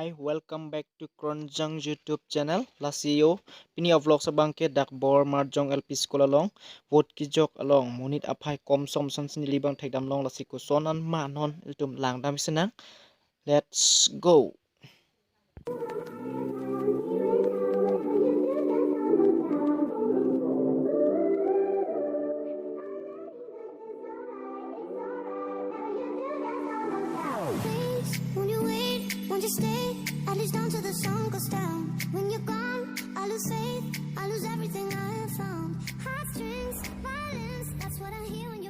Hi, welcome back to Kronjang YouTube channel. Lasio, pini of vlog sa bangke dak bor marjong LP school along. Vot ki jok along. Munit apai kom som son sinilibang tegdam long lasiko sonan manon iltum lang dam senang. Let's go. Please, won't you wait? Won't you stay? At least down till the sun goes down. When you're gone, I lose faith. I lose everything I have found. Heartstrings, violence, that's what I hear when